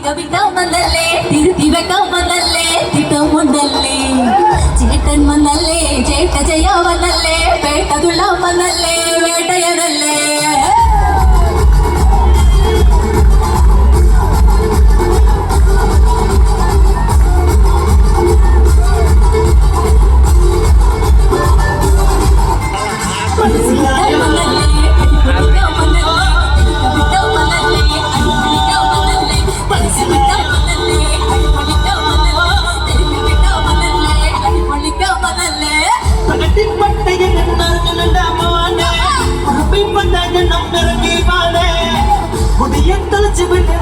മന്നല്ലേ തിരുത്തി വെക്കാൻ മന്നല്ലേ തിട്ടം കൊണ്ടല്ലേ ചേട്ടൻ മന്നല്ലേ ചേട്ട ചെയ്യാ വന്നല്ലേ വേട്ടതുള്ള മന്നല്ലേ വേട്ടയനല്ലേ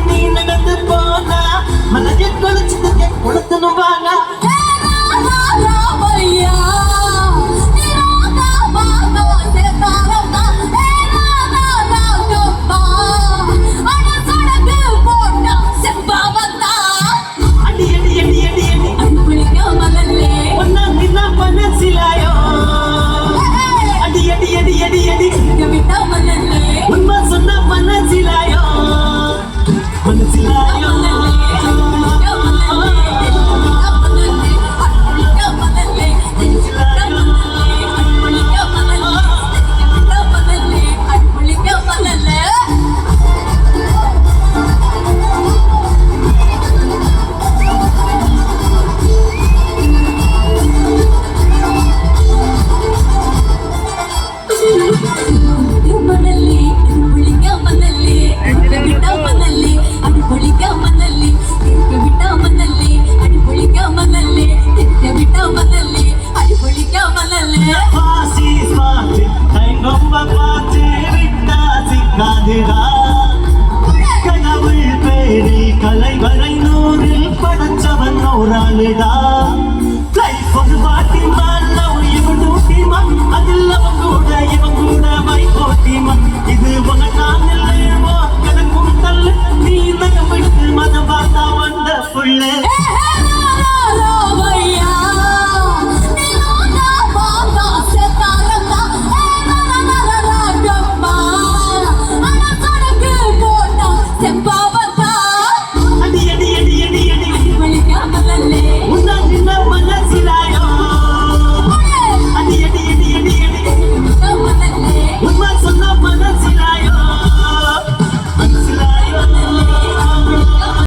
நீ நடந்து போனா மனதை கொலைச்சதுக்கு கொடுத்தனும் வாங்க உண்மை சொன்ன மனசிலாயோ மனசிலாயோ கனவுள் பேரில் கலைவரை நூறில் படைச்சவன் ஓராளுடா